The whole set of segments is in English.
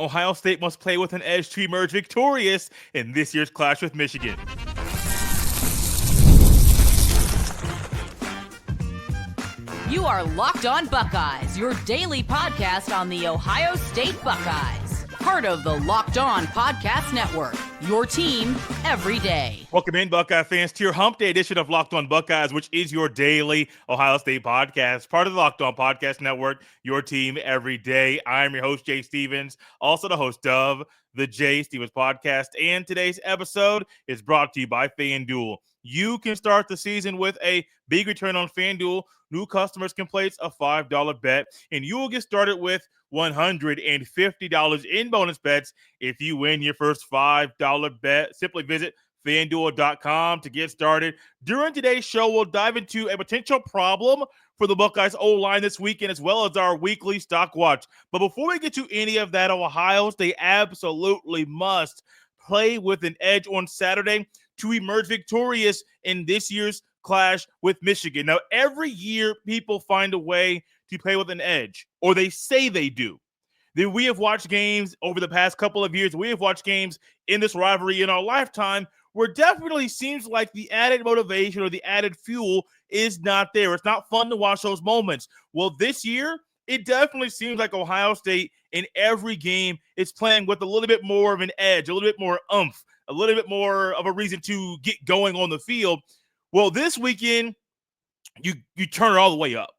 Ohio State must play with an edge to emerge victorious in this year's clash with Michigan. You are Locked On Buckeyes, your daily podcast on the Ohio State Buckeyes. Part of the Locked On Podcast Network, your team every day. Welcome in, Buckeye fans, to your Hump Day edition of Locked On Buckeyes, which is your daily Ohio State podcast. Part of the Locked On Podcast Network, your team every day. I'm your host, Jay Stevens, also the host of the Jay Stevens Podcast. And today's episode is brought to you by FanDuel. You can start the season with a big return on FanDuel. New customers can place a $5 bet, and you will get started with $150 in bonus bets if you win your first $5 bet. Simply visit FanDuel.com to get started. During today's show, we'll dive into a potential problem for the Buckeyes O-line this weekend, as well as our weekly stock watch. But before we get to any of that, Ohio State absolutely must play with an edge on Saturday to emerge victorious in this year's clash with Michigan. Now, every year people find a way to play with an edge, or they say they do. Then we have watched games over the past couple of years. We have watched games in this rivalry in our lifetime where definitely seems like the added motivation or the added fuel is not there. It's not fun to watch those moments. Well, this year, it definitely seems like Ohio State in every game is playing with a little bit more of an edge, a little bit more oomph, a little bit more of a reason to get going on the field. Well, this weekend, you turn it all the way up.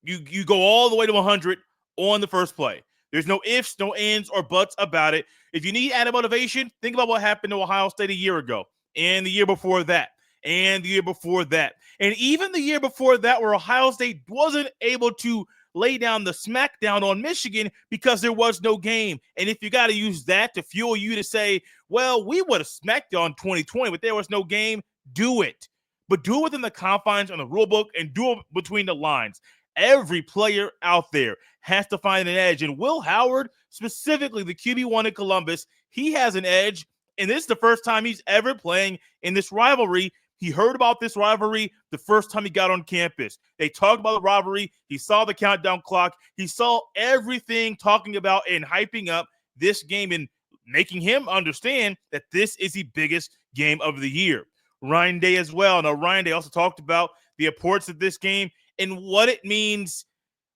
You go all the way to 100 on the first play. There's no ifs, no ands, or buts about it. If you need added motivation, think about what happened to Ohio State a year ago, and the year before that, and the year before that, and even the year before that, where Ohio State wasn't able to lay down the smackdown on Michigan because there was no game. And if you got to use that to fuel you to say, well, we would have smacked on 2020, but there was no game, do it. But do it within the confines of the rule book and do it between the lines. Every player out there has to find an edge. And Will Howard, specifically the QB1 in Columbus, he has an edge. And this is the first time he's ever playing in this rivalry. He heard about this rivalry the first time he got on campus. They talked about the rivalry. He saw the countdown clock. He saw everything talking about and hyping up this game and making him understand that this is the biggest game of the year. Ryan Day as well. Now, Ryan Day also talked about the importance of this game and what it means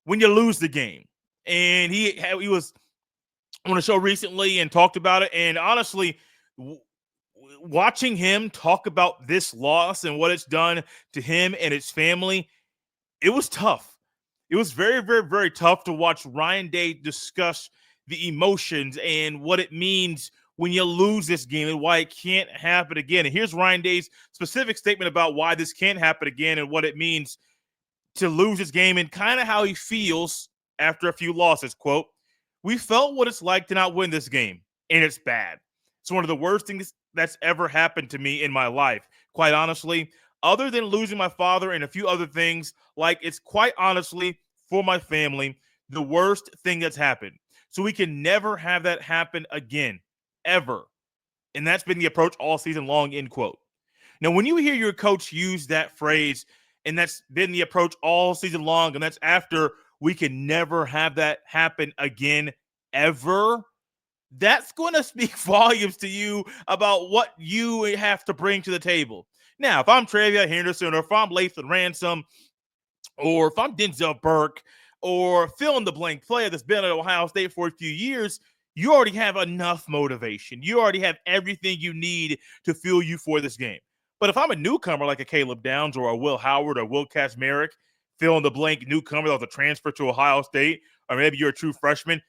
when you lose the game. And he was on a show recently and talked about it. And honestly, watching him talk about this loss and what it's done to him and his family, it was tough. It was very, very, very tough to watch Ryan Day discuss the emotions and what it means when you lose this game and why it can't happen again. And here's Ryan Day's specific statement about why this can't happen again and what it means to lose this game and kind of how he feels after a few losses. Quote, "We felt what it's like to not win this game, and it's bad. It's one of the worst things that's ever happened to me in my life. Quite honestly, other than losing my father and a few other things, like it's quite honestly, for my family, the worst thing that's happened. So we can never have that happen again, ever." And that's been the approach all season long, end quote. Now, when you hear your coach use that phrase, and that's been the approach all season long, and that's after we can never have that happen again, ever, that's going to speak volumes to you about what you have to bring to the table. Now, if I'm Travia Henderson, or if I'm Lathan Ransom, or if I'm Denzel Burke, or fill in the blank player that's been at Ohio State for a few years, you already have enough motivation. You already have everything you need to fuel you for this game. But if I'm a newcomer like a Caleb Downs or a Will Howard or Will Kazmarek, fill in the blank newcomer that was a transfer to Ohio State, or maybe you're a true freshman,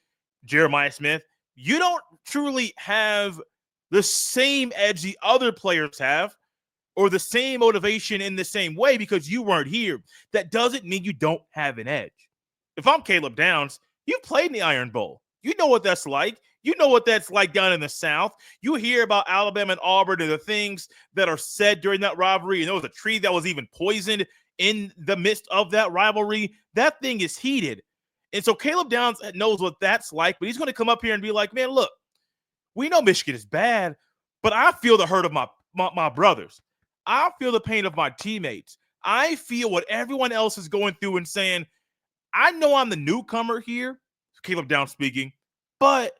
Jeremiah Smith, you don't truly have the same edge the other players have or the same motivation in the same way because you weren't here. That doesn't mean you don't have an edge. If I'm Caleb Downs, you've played in the Iron Bowl. You know what that's like. You know what that's like down in the South. You hear about Alabama and Auburn and the things that are said during that rivalry. And there was a tree that was even poisoned in the midst of that rivalry. That thing is heated. And so Caleb Downs knows what that's like, but he's going to come up here and be like, man, look, we know Michigan is bad, but I feel the hurt of my brothers. I feel the pain of my teammates. I feel what everyone else is going through and saying, I know I'm the newcomer here, Caleb Downs speaking, but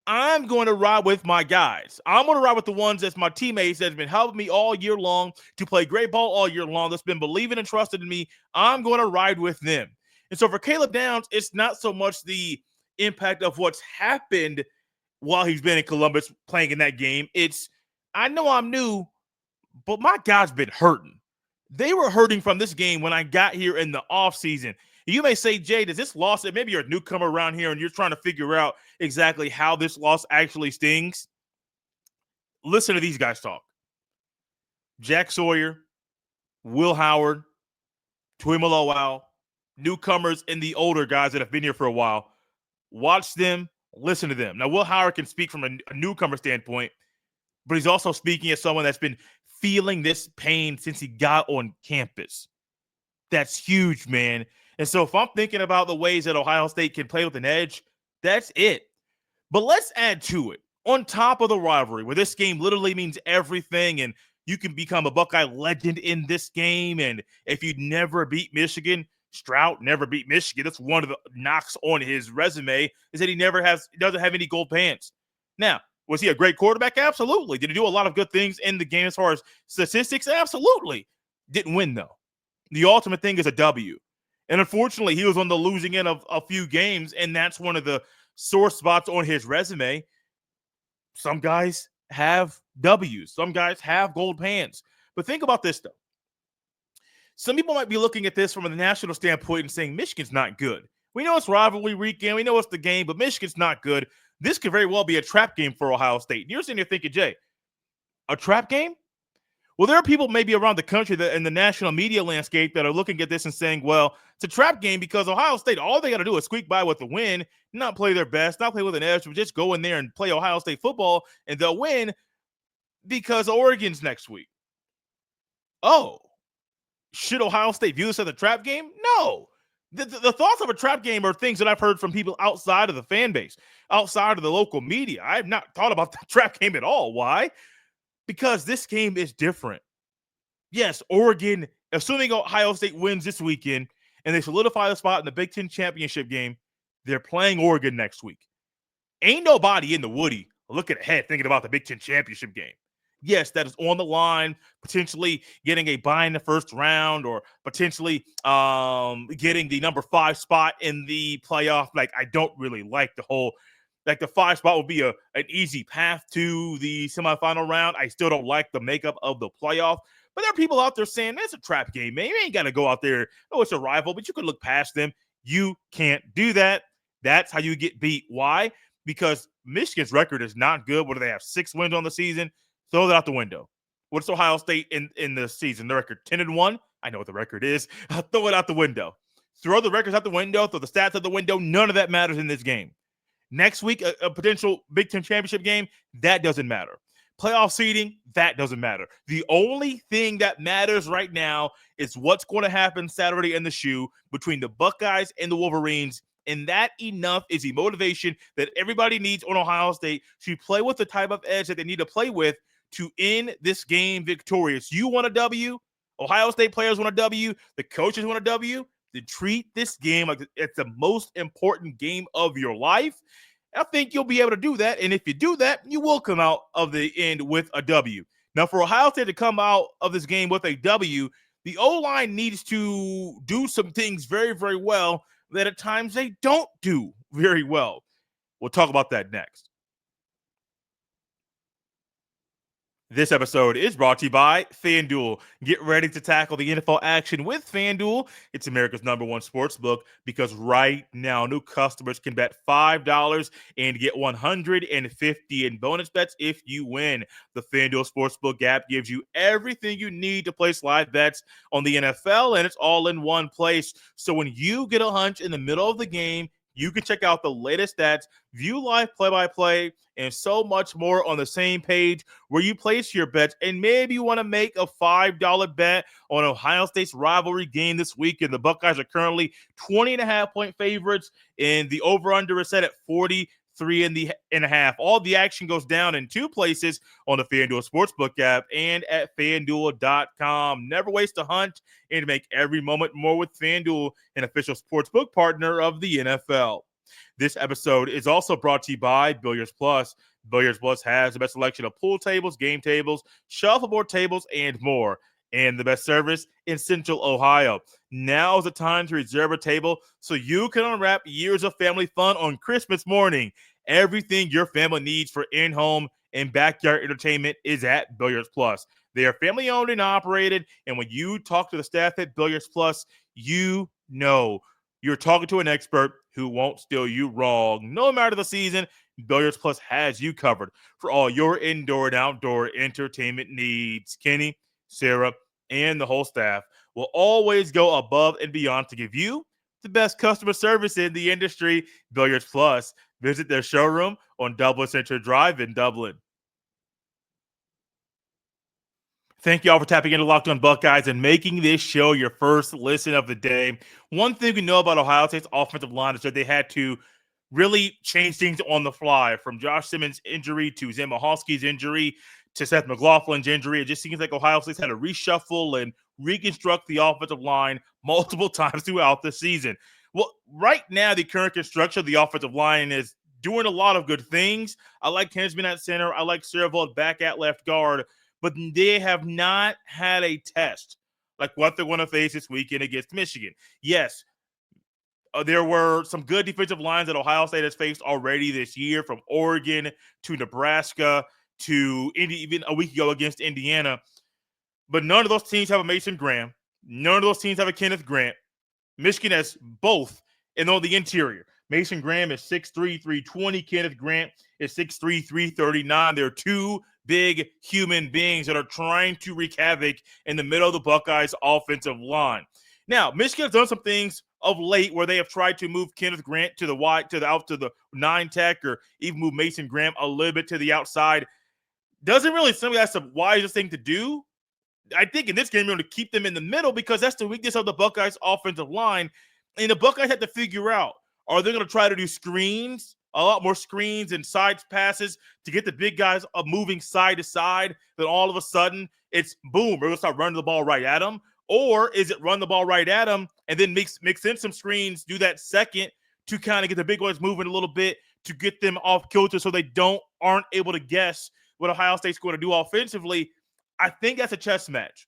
I'm going to ride with my guys. I'm going to ride with the ones that's my teammates that's been helping me all year long to play great ball all year long, that's been believing and trusting in me. I'm going to ride with them. And so for Caleb Downs, it's not so much the impact of what's happened while he's been in Columbus playing in that game. It's, I know I'm new, but my guys been hurting. They were hurting from this game when I got here in the offseason. You may say, Jay, does this loss, maybe you're a newcomer around here and you're trying to figure out exactly how this loss actually stings? Listen to these guys talk. Jack Sawyer, Will Howard, Tuimoloau, newcomers and the older guys that have been here for a while. Watch them, listen to them. Now, Will Howard can speak from a newcomer standpoint, but he's also speaking as someone that's been feeling this pain since he got on campus. That's huge, man. And so if I'm thinking about the ways that Ohio State can play with an edge, that's it. But let's add to it. On top of the rivalry, where this game literally means everything, and you can become a Buckeye legend in this game. And if you never beat Michigan, Stroud never beat Michigan. That's one of the knocks on his resume, is that he doesn't have any gold pants. Now, was he a great quarterback? Absolutely. Did he do a lot of good things in the game as far as statistics? Absolutely. Didn't win, though. The ultimate thing is a W. And unfortunately, he was on the losing end of a few games, and that's one of the sore spots on his resume. Some guys have W's. Some guys have gold pans. But think about this, though. Some people might be looking at this from a national standpoint and saying Michigan's not good. We know it's rivalry weekend. We know it's the game, but Michigan's not good. This could very well be a trap game for Ohio State. You're sitting here thinking, Jay, a trap game? Well, there are people maybe around the country that in the national media landscape that are looking at this and saying, well, it's a trap game because Ohio State, all they got to do is squeak by with the win, not play their best, not play with an edge, but just go in there and play Ohio State football, and they'll win because Oregon's next week. Oh, should Ohio State view this as a trap game? No. The thoughts of a trap game are things that I've heard from people outside of the fan base, outside of the local media. I have not thought about the trap game at all. Why? Because this game is different. Yes, Oregon, assuming Ohio State wins this weekend and they solidify the spot in the Big Ten championship game, they're playing Oregon next week. Ain't nobody in the Woody looking ahead thinking about the Big Ten championship game. Yes, that is on the line, potentially getting a bye in the first round or potentially getting the number 5 spot in the playoff. Like, I don't really like the whole, like the 5 spot would be an easy path to the semifinal round. I still don't like the makeup of the playoff. But there are people out there saying, that's a trap game, man. You ain't got to go out there. Oh, it's a rival, but you can look past them. You can't do that. That's how you get beat. Why? Because Michigan's record is not good. What do they have? 6 wins on the season? Throw that out the window. What's Ohio State in the season? The record 10-1. I know what the record is. Throw it out the window. Throw the records out the window. Throw the stats out the window. None of that matters in this game. Next week, a potential Big Ten championship game, that doesn't matter. Playoff seeding, that doesn't matter. The only thing that matters right now is what's going to happen Saturday in the shoe between the Buckeyes and the Wolverines. And that enough is the motivation that everybody needs on Ohio State to play with the type of edge that they need to play with to end this game victorious. You want a W? Ohio State players want a W. The coaches want a W. To treat this game like it's the most important game of your life. I think you'll be able to do that. And if you do that, you will come out of the end with a W. Now, for Ohio State to come out of this game with a W, the O-line needs to do some things very, very well that at times they don't do very well. We'll talk about that next. This episode is brought to you by FanDuel. Get ready to tackle the NFL action with FanDuel. It's America's #1 sports book because right now new customers can bet $5 and get $150 in bonus bets if you win. The FanDuel Sportsbook app gives you everything you need to place live bets on the NFL, and it's all in one place. So when you get a hunch in the middle of the game, you can check out the latest stats, view live play-by-play, and so much more on the same page where you place your bets. And maybe you want to make a $5 bet on Ohio State's rivalry game this week. And the Buckeyes are currently 20.5-point favorites, and the over-under is set at 43.5. All the action goes down in 2 places on the FanDuel Sportsbook app and at FanDuel.com. Never waste a hunt and make every moment more with FanDuel, an official sportsbook partner of the NFL. This episode is also brought to you by Billiards Plus. Billiards Plus has the best selection of pool tables, game tables, shuffleboard tables, and more, and the best service in Central Ohio. Now is the time to reserve a table so you can unwrap years of family fun on Christmas morning. Everything your family needs for in-home and backyard entertainment is at Billiards Plus. They are family owned and operated, and when you talk to the staff at Billiards Plus, you know you're talking to an expert who won't steal you wrong. No matter the season, Billiards Plus has you covered for all your indoor and outdoor entertainment needs. Kenny, Sarah, and the whole staff will always go above and beyond to give you the best customer service in the industry. Billiards Plus. Visit their showroom on Dublin Central Drive in Dublin. Thank you all for tapping into Locked On Buckeyes and making this show your first listen of the day. One thing we know about Ohio State's offensive line is that they had to really change things on the fly, from Josh Simmons' injury to Zim Mahalski's injury to Seth McLaughlin's injury. It just seems like Ohio State's had to reshuffle and reconstruct the offensive line multiple times throughout the season. Well, right now, the current construction of the offensive line is doing a lot of good things. I like Hinsman at center. I like Servold back at left guard. But they have not had a test like what they're going to face this weekend against Michigan. Yes, there were some good defensive lines that Ohio State has faced already this year, from Oregon to Nebraska to even a week ago against Indiana. But none of those teams have a Mason Graham. None of those teams have a Kenneth Grant. Michigan has both, and on the interior, Mason Graham is 6'3", 320. Kenneth Grant is 6'3", 339. They're two big human beings that are trying to wreak havoc in the middle of the Buckeyes' offensive line. Now, Michigan has done some things of late where they have tried to move Kenneth Grant to the wide, to the 9 tech, or even move Mason Graham a little bit to the outside. Doesn't really seem like that's the wisest thing to do. I think in this game, you're going to keep them in the middle because that's the weakness of the Buckeyes' offensive line. And the Buckeyes have to figure out, are they going to try to do screens, a lot more screens and side passes to get the big guys moving side to side? Then all of a sudden, it's boom, we're going to start running the ball right at them. Or is it run the ball right at them and then mix in some screens, do that second to kind of get the big boys moving a little bit to get them off kilter so they aren't able to guess what Ohio State's going to do offensively? I think that's a chess match.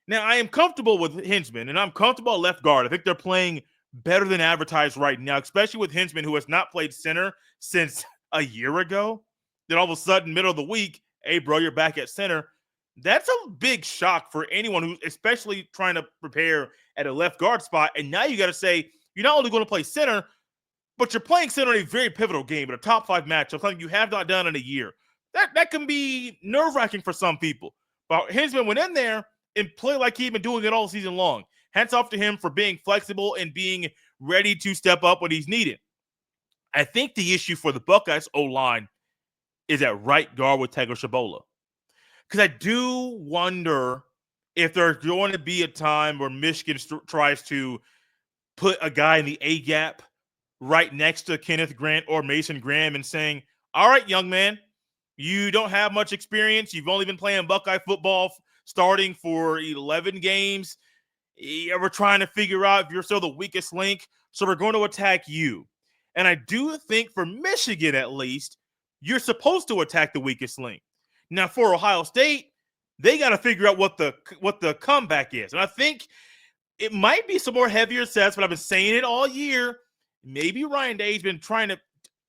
Now, I am comfortable with Hinsman, and I'm comfortable at left guard. I think they're playing better than advertised right now, especially with Hinsman, who has not played center since a year ago. Then all of a sudden, middle of the week, hey, bro, you're back at center. That's a big shock for anyone who's especially trying to prepare at a left guard spot. And now you got to say, you're not only going to play center, but you're playing center in a very pivotal game, in a top 5 matchup, something you have not done in a year. That can be nerve-wracking for some people. But Hinsman went in there and played like he'd been doing it all season long. Hats off to him for being flexible and being ready to step up when he's needed. I think the issue for the Buckeyes O-line is at right guard with Tego Shabola. Because I do wonder if there's going to be a time where Michigan tries to put a guy in the A-gap right next to Kenneth Grant or Mason Graham and saying, all right, young man, you don't have much experience. You've only been playing Buckeye football starting for 11 games. We're trying to figure out if you're still the weakest link, so we're going to attack you. And I do think for Michigan, at least, you're supposed to attack the weakest link. Now, for Ohio State, they got to figure out what the comeback is. And I think it might be some more heavier sets, but I've been saying it all year. Maybe Ryan Day's been trying to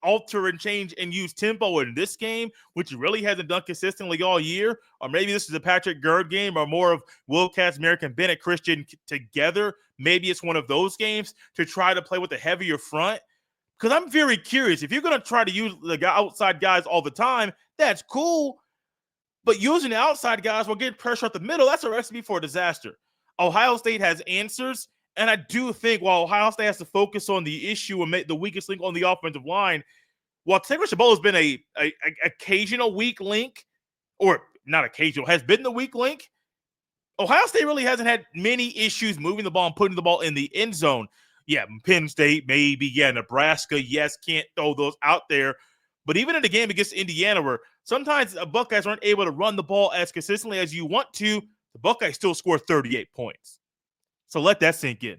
alter and change and use tempo in this game, which he really hasn't done consistently all year. Or maybe this is a Patrick Gerd game, or more of Will Kazmarek and Bennett Christian together. Maybe it's one of those games to try to play with a heavier front. Because I'm very curious. If you're going to try to use the outside guys all the time, that's cool. But using the outside guys while getting pressure at the middle, that's a recipe for a disaster. Ohio State has answers. And I do think while Ohio State has to focus on the issue and make the weakest link on the offensive line, while Tego Shabola has been a occasional weak link, or not occasional, has been the weak link, Ohio State really hasn't had many issues moving the ball and putting the ball in the end zone. Yeah, Penn State, maybe. Yeah, Nebraska, yes, can't throw those out there. But even in the game against Indiana, where sometimes the Buckeyes aren't able to run the ball as consistently as you want to, the Buckeyes still score 38 points. So let that sink in.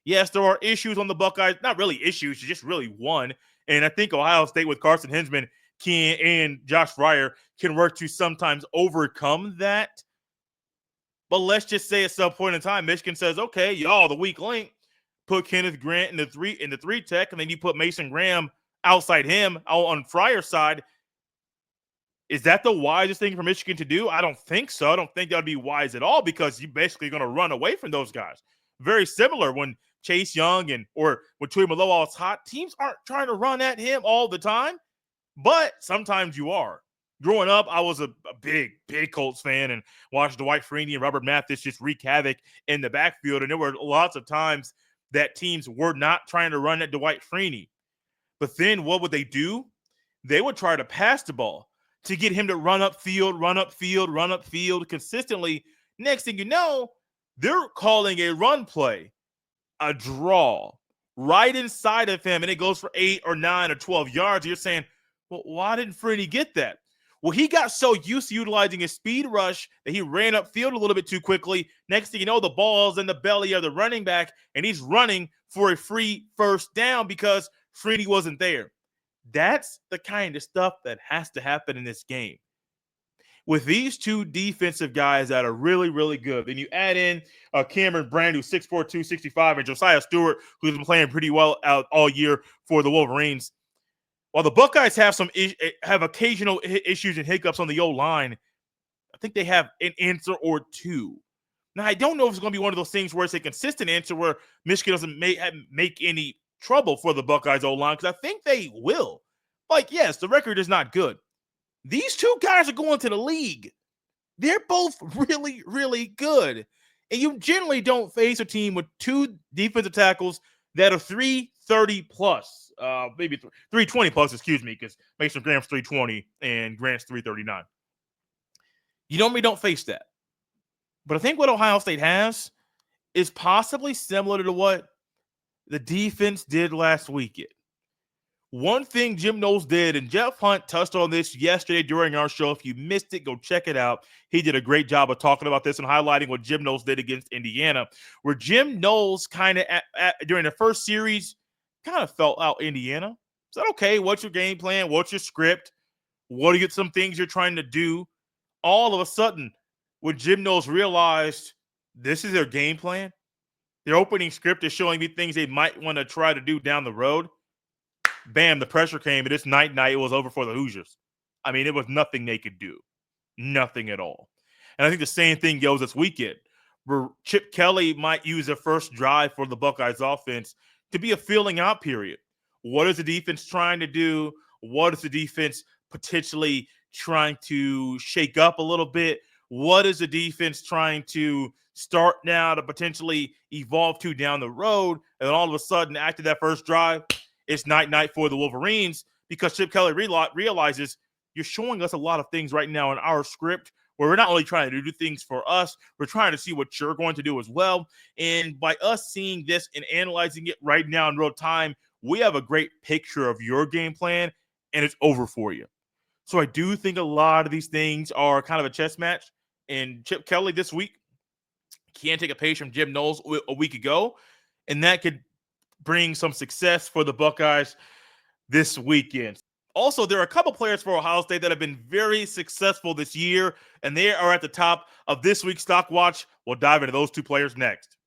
Yes, there are issues on the Buckeyes. Not really issues, just really one. And I think Ohio State with Carson Hinsman and Josh Fryer can work to sometimes overcome that. But let's just say at some point in time, Michigan says, okay, y'all, the weak link, put Kenneth Grant in the three tech, and then you put Mason Graham outside him on Fryer's side. Is that the wisest thing for Michigan to do? I don't think so. I don't think that would be wise at all because you're basically going to run away from those guys. Very similar when Chase Young or when Tuimoloau is hot. Teams aren't trying to run at him all the time, but sometimes you are. Growing up, I was a big Colts fan and watched Dwight Freeney and Robert Mathis just wreak havoc in the backfield. And there were lots of times that teams were not trying to run at Dwight Freeney. But then what would they do? They would try to pass the ball to get him to run upfield consistently. Next thing you know, they're calling a run play, a draw, right inside of him, and it goes for 8 or 9 or 12 yards. You're saying, well, why didn't Freeney get that? Well, he got so used to utilizing his speed rush that he ran upfield a little bit too quickly. Next thing you know, the ball's in the belly of the running back, and he's running for a free first down because Freeney wasn't there. That's the kind of stuff that has to happen in this game. With these two defensive guys that are really, really good, then you add in Cameron Brand, who's 6'4", 265, and Josiah Stewart, who's been playing pretty well out all year for the Wolverines. While the Buckeyes have occasional issues and hiccups on the O-line, I think they have an answer or two. Now, I don't know if it's going to be one of those things where it's a consistent answer where Michigan doesn't make any trouble for the Buckeyes O-line, because I think they will. Like, yes, the record is not good. These two guys are going to the league. They're both really, really good. And you generally don't face a team with two defensive tackles that are 330 plus, maybe 320 plus, excuse me, because Mason Graham's 320 and Grant's 339. You normally don't face that. But I think what Ohio State has is possibly similar to what the defense did last weekend. One thing Jim Knowles did, and Jeff Hunt touched on this yesterday during our show. If you missed it, go check it out. He did a great job of talking about this and highlighting what Jim Knowles did against Indiana, where Jim Knowles kind of, during the first series, kind of felt out Indiana. Said, okay, what's your game plan? What's your script? What are some things you're trying to do? All of a sudden, when Jim Knowles realized this is their game plan, their opening script is showing me things they might want to try to do down the road. Bam, the pressure came, and it's night. It was over for the Hoosiers. I mean, it was nothing they could do. Nothing at all. And I think the same thing goes this weekend, where Chip Kelly might use the first drive for the Buckeyes offense to be a filling out period. What is the defense trying to do? What is the defense potentially trying to shake up a little bit? What is the defense trying to start now to potentially evolve to down the road? And then all of a sudden, after that first drive, it's night for the Wolverines, because Chip Kelly realizes you're showing us a lot of things right now in our script where we're not only trying to do things for us, we're trying to see what you're going to do as well. And by us seeing this and analyzing it right now in real time, we have a great picture of your game plan, and it's over for you. So I do think a lot of these things are kind of a chess match. And Chip Kelly this week can take a page from Jim Knowles a week ago, and that could bring some success for the Buckeyes this weekend. Also, there are a couple players for Ohio State that have been very successful this year, and they are at the top of this week's Stock Watch. We'll dive into those two players next.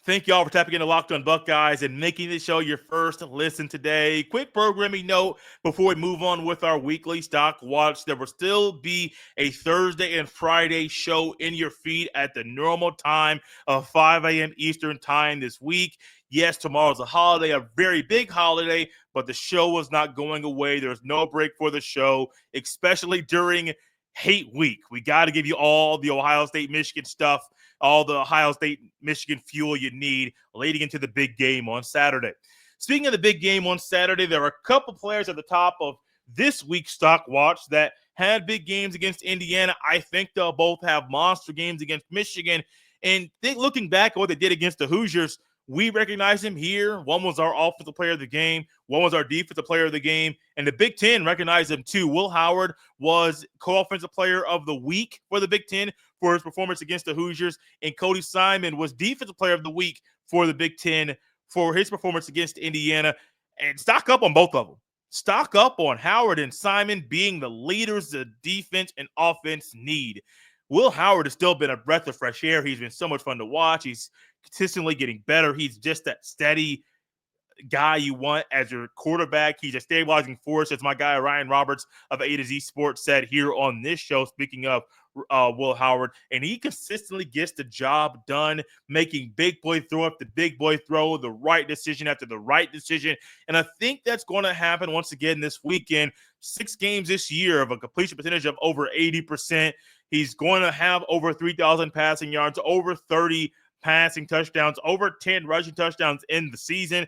Thank y'all for tapping into Locked On Buckeyes and making this show your first listen today. Quick programming note before we move on with our weekly Stock Watch. There will still be a Thursday and Friday show in your feed at the normal time of 5 a.m. Eastern time this week. Yes, tomorrow's a holiday, a very big holiday, but the show is not going away. There's no break for the show, especially during Hate Week. We got to give you all the Ohio State, Michigan stuff, all the Ohio State, Michigan fuel you need leading into the big game on Saturday. Speaking of the big game on Saturday, there are a couple players at the top of this week's Stock Watch that had big games against Indiana. I think they'll both have monster games against Michigan. And looking back at what they did against the Hoosiers, We recognize him here. One was our offensive player of the game. One was our defensive player of the game. And the Big Ten recognized him too. Will Howard was co-offensive player of the week for the Big Ten for his performance against the Hoosiers. And Cody Simon was defensive player of the week for the Big Ten for his performance against Indiana. And stock up on both of them. Stock up on Howard and Simon being the leaders the defense and offense need. Will Howard has still been a breath of fresh air. He's been so much fun to watch. He's consistently getting better. He's just that steady guy you want as your quarterback. He's a stabilizing force, as my guy Ryan Roberts of A to Z Sports said here on this show, speaking of Will Howard. And he consistently gets the job done, making big boy throw after big boy throw, the right decision after the right decision. And I think that's going to happen once again this weekend. 6 games this year of a completion percentage of over 80%. He's going to have over 3,000 passing yards, over 30 passing touchdowns, over 10 rushing touchdowns in the season.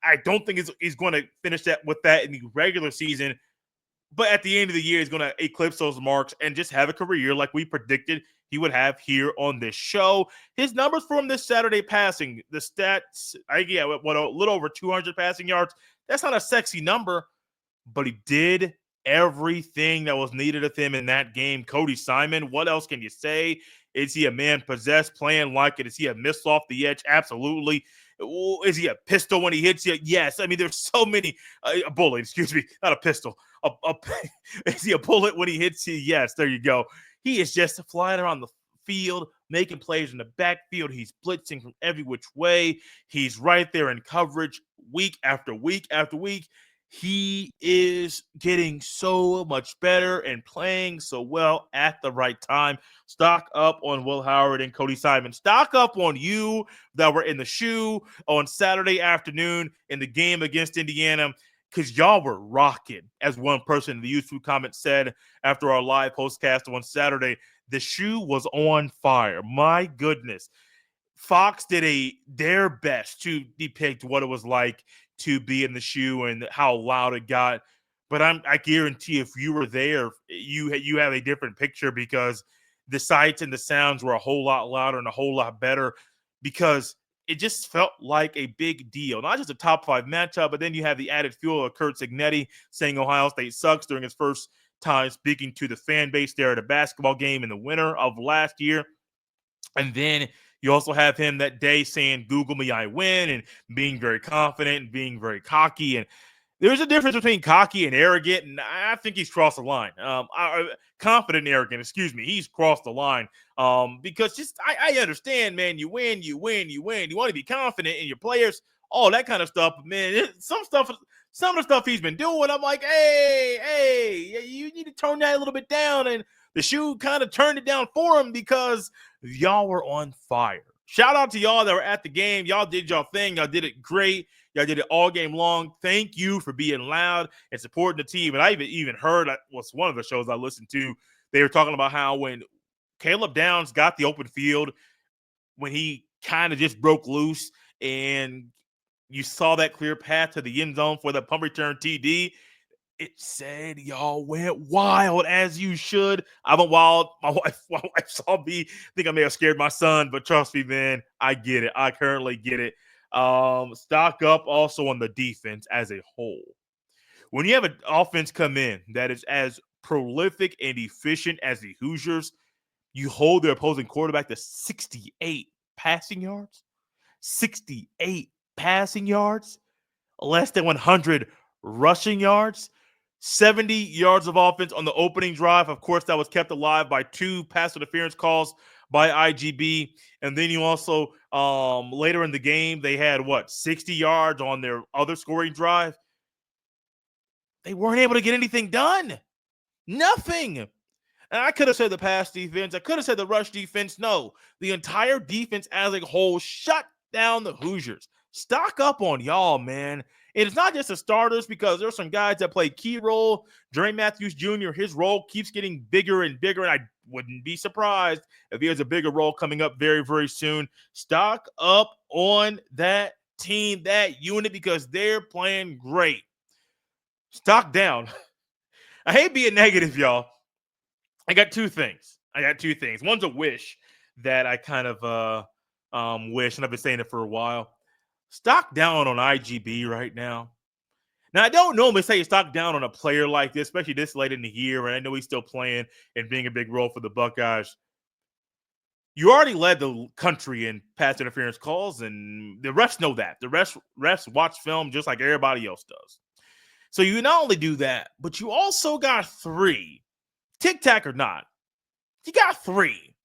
I don't think he's going to finish that with that in the regular season. But at the end of the year, he's going to eclipse those marks and just have a career like we predicted he would have here on this show. His numbers from this Saturday passing, the stats, a little over 200 passing yards. That's not a sexy number, but he did everything that was needed of him in that game. Cody Simon, what else can you say? Is he a man possessed, playing like it? Is he a miss off the edge? Absolutely. Is he a pistol when he hits you? Yes. I mean, there's so many. A bullet, excuse me, not a pistol. Is he a bullet when he hits you? Yes, there you go. He is just flying around the field, making plays in the backfield. He's blitzing from every which way. He's right there in coverage week after week after week. He is getting so much better and playing so well at the right time. Stock up on Will Howard and Cody Simon. Stock up on you that were in the shoe on Saturday afternoon in the game against Indiana, because y'all were rocking, as one person in the YouTube comments said after our live postcast on Saturday. The shoe was on fire. My goodness. Fox did their best to depict what it was like to be in the shoe and how loud it got. But I guarantee if you were there, you have a different picture, because the sights and the sounds were a whole lot louder and a whole lot better, because it just felt like a big deal. Not just a top 5 matchup, but then you have the added fuel of Kurt Signetti saying Ohio State sucks during his first time speaking to the fan base there at a basketball game in the winter of last year. And then you also have him that day saying, Google me, I win, and being very confident and being very cocky. And there's a difference between cocky and arrogant, and I think he's crossed the line. Confident and arrogant, excuse me. He's crossed the line because I understand, man, you win. You want to be confident in your players, all that kind of stuff. But, man, some of the stuff he's been doing, I'm like, hey, you need to tone that a little bit down. And the shoe kind of turned it down for him, because y'all were on fire. Shout out to y'all that were at the game. Y'all did y'all thing. Y'all did it great. Y'all did it all game long. Thank you for being loud and supporting the team. And I even heard, was one of the shows I listened to, they were talking about how when Caleb Downs got the open field, when he kind of just broke loose and you saw that clear path to the end zone for the punt return TD, it said y'all went wild, as you should. I went wild. My wife saw me. Think I may have scared my son, but trust me, man, I get it. I currently get it. Stock up also on the defense as a whole. When you have an offense come in that is as prolific and efficient as the Hoosiers, you hold their opposing quarterback to 68 passing yards. 68 passing yards. Less than 100 rushing yards. 70 yards of offense on the opening drive. Of course, that was kept alive by 2 pass interference calls by IGB. And then you also, later in the game, they had, 60 yards on their other scoring drive. They weren't able to get anything done. Nothing. And I could have said the pass defense. I could have said the rush defense. No, the entire defense as a whole shut down the Hoosiers. Stock up on y'all, man. And it's not just the starters, because there's some guys that play key role. Dre Matthews Jr., his role keeps getting bigger and bigger, and I wouldn't be surprised if he has a bigger role coming up very, very soon. Stock up on that team, that unit, because they're playing great. Stock down. I hate being negative, y'all. I got two things. One's a wish that I kind of wish, and I've been saying it for a while. stock down on IGB right now. Now, I don't normally say stock down on a player like this, especially this late in the year, and I know he's still playing and being a big role for the Buckeyes. You already led the country in pass interference calls, and the refs know that. The refs watch film just like everybody else does. So you not only do that, but you also got 3. Tic-tac or not, you got 3.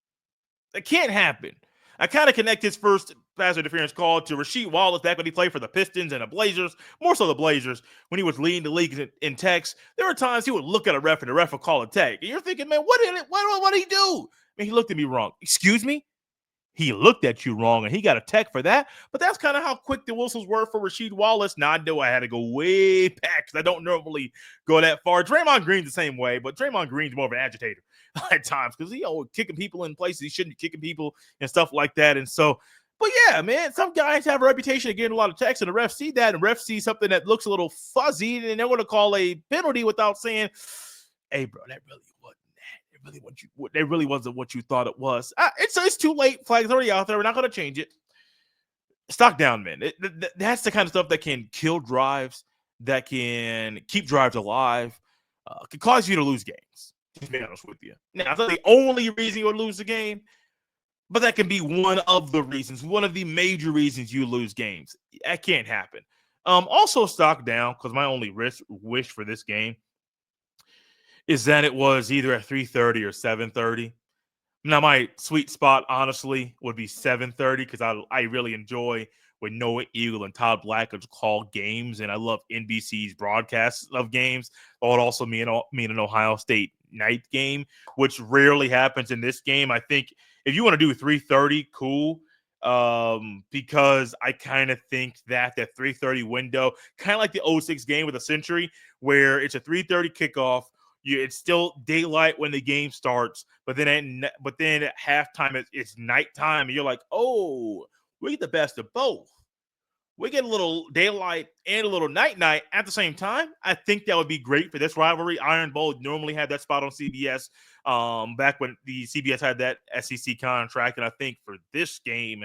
That can't happen. I kind of connect his first pass interference call to Rasheed Wallace back when he played for the Pistons and the Blazers, more so the Blazers, when he was leading the league in techs. There were times he would look at a ref and the ref would call a tech. And you're thinking, man, what did he do? I mean, he looked at me wrong. Excuse me? He looked at you wrong, and he got a tech for that. But that's kind of how quick the whistles were for Rasheed Wallace. Now, I know I had to go way back because I don't normally go that far. Draymond Green's the same way, but Draymond Green's more of an agitator at times because he kicking people in places he shouldn't be kicking people and stuff like that. And so, but yeah, man, some guys have a reputation of getting a lot of techs, and the refs see that, and refs see something that looks a little fuzzy, and they're going to call a penalty without saying, hey, bro, that really wasn't that. It really wasn't what you thought it was. It's too late. Flag's already out there. We're not going to change it. Stock down, man. That's the kind of stuff that can kill drives, that can keep drives alive, can cause you to lose games. To be honest with you. Now, it's not the only reason you would lose the game, but that can be one of the reasons, one of the major reasons you lose games. That can't happen. Also, stock down, because my only wish for this game is that it was either at 3:30 or 7:30. Now, my sweet spot, honestly, would be 7:30 because I really enjoy when Noah Eagle and Todd Blackledge call games, and I love NBC's broadcasts of games. It would also mean an Ohio State night game, which rarely happens in this game. I think if you want to do 3:30, cool, because I kind of think that 3:30 window, kind of like the 06 game with a Century, where it's a 3:30 kickoff. It's still daylight when the game starts, but then at halftime it's nighttime, and you're like, oh, we get the best of both. We get a little daylight and a little night at the same time. I think that would be great for this rivalry. Iron Bowl normally had that spot on CBS back when the CBS had that SEC contract, and I think for this game,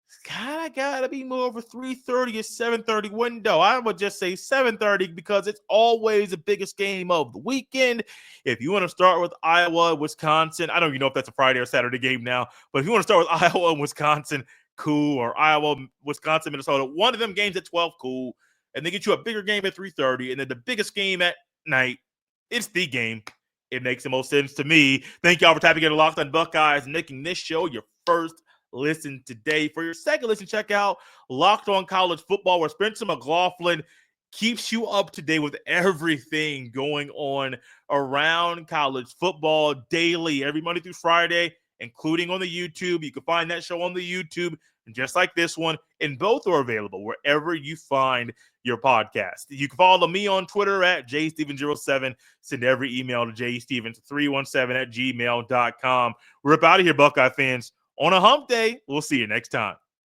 it's kind of got to be more of a 3:30 or 7:30 window. I would just say 7:30 because it's always the biggest game of the weekend. If you want to start with Iowa, Wisconsin, I don't even know if that's a Friday or Saturday game now, but if you want to start with Iowa and Wisconsin, cool, or Iowa, Wisconsin, Minnesota, one of them games at 12, cool, and they get you a bigger game at 3:30, and then the biggest game at night, it's the game. It makes the most sense to me. Thank y'all for tapping into Locked On Buckeyes and making this show your first listen today. For your second listen, check out Locked On College Football, where Spencer McLaughlin keeps you up to date with everything going on around college football daily, every Monday through Friday, including on the YouTube. You can find that show on the YouTube, and just like this one, and both are available wherever you find your podcast. You can follow me on Twitter at jstevens07. Send every email to jstevens317@gmail.com. We're up out of here, Buckeye fans. On a hump day, we'll see you next time.